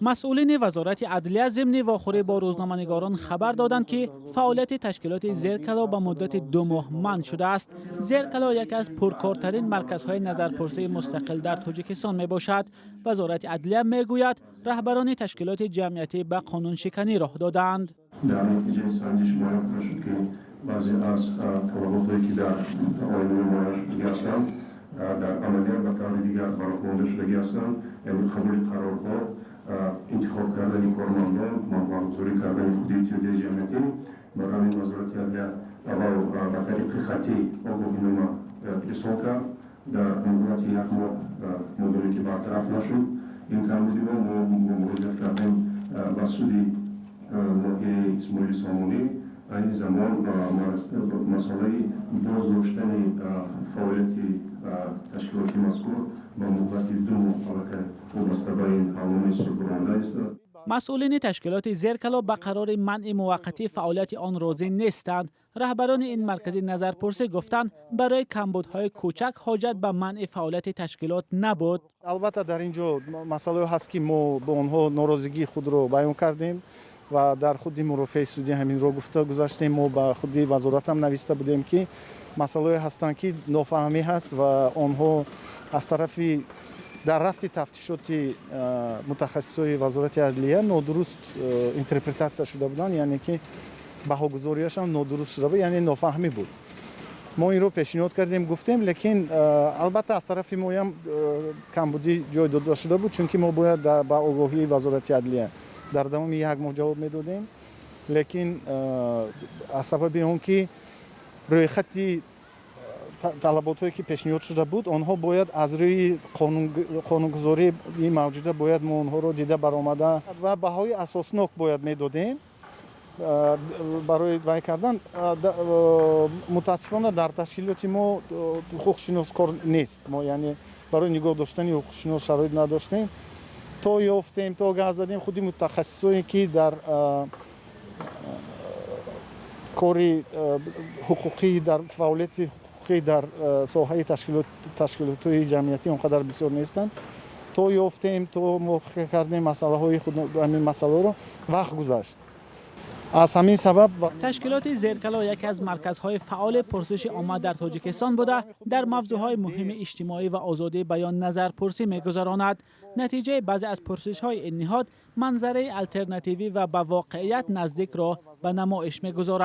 مسئولین وزارت عدلیه ضمن واخوری با روزنامه‌نگاران خبر دادند که فعالیت تشکیلات زیرکلا به مدت 2 ماه منع شده است. زیرکلا یکی از پرکارترین مرکزهای نظرپرسی مستقل در تاجیکستان می باشد. وزارت عدلیه می گوید رهبران تشکیلات جمعیتی به قانون شکنی راه دادند. در نتیجه سنجش معلوم شد که بعضی از طلباتی که در آینه معرفی هستند در عملیات به طور دیگر برآورده شده هستند، یعنی قبول قرارها، انتخاب کردن کارمندان، منظوری کردن خودی اتحادیه جمعیتی، برای وزارت عدلیه اول به طریق خطی آگاهینامه ارسال کرد. در مدت یک ماه مدلی که برطرف نشد، این کمبودی ما مراجعه کردیم به سودی ماهی اسماعیل سامونی. این زمان مسئله بازداشتن فعالیت تشکیلات مذکور با مدت 2 ماه وابسته به این قانون سربرانده است. مسئولین تشکیلات زیرکلا به قرار منع موقتی فعالیت آن راضی نیستند. رهبران این مرکز نظرپرسی گفتند برای کمبودهای کوچک حاجت به منع فعالیت تشکیلات نبود. البته در اینجا مسئله هست که ما با آنها ناراضگی خود را بیان کردیم و در خود مرافع سودی همین رو گفته گذاشتیم. ما به خود وزارت هم نوشته بودیم که مسئله هستند که نافهمی هست و آنها از طرف در رفت تفتیشات متخصصای وزارت عدلیه نادرست اینترپرتاسیا شده بودند، یعنی که بهاگذاریشان نادرست شده بود، یعنی نافهمی بود. ما این رو پیشنهاد کردیم گفتیم، لیکن البته از طرف ما هم کمبودی جای داده شده بود، چون که ما باید با آگاهی وزارت عدلیه در دام 1 ماه جواب میدادیم، لیکن از سبب اون که روی خطی طلباتی که پیشنهاد شده بود آنها باید از روی قانونگذاری موجوده باید ما آنها رو دیده برآمده و بهای اساسناک باید میدادیم برای وای کردن. متاسفانه در تشکیلات ما حقوق شناس کار نیست. ما یعنی برای نگاه داشتن حقوق شناس شرایط نداشتیم. تا یافتیم تا گاز زدیم خودی متخصصایی که در کاری حقوقی در فعالیت حقوقی در ساحه تشکیلات جمعیتی اونقدر بسیار نیستند. تا یافتیم تا موافقه کردیم مسئله های خود همین مسئله رو وقت گذشت. از همین سبب تشکیلات زیرکلا یکی از مرکزهای فعال پرسش عامه در تاجیکستان بوده در موضوعهای مهم اجتماعی و آزادی بیان نظرپرسی می‌گذراند. نتیجه بعضی از پرسش‌های این نهاد منظره الترناتیوی و به واقعیت نزدیک را به نمایش می‌گذارد.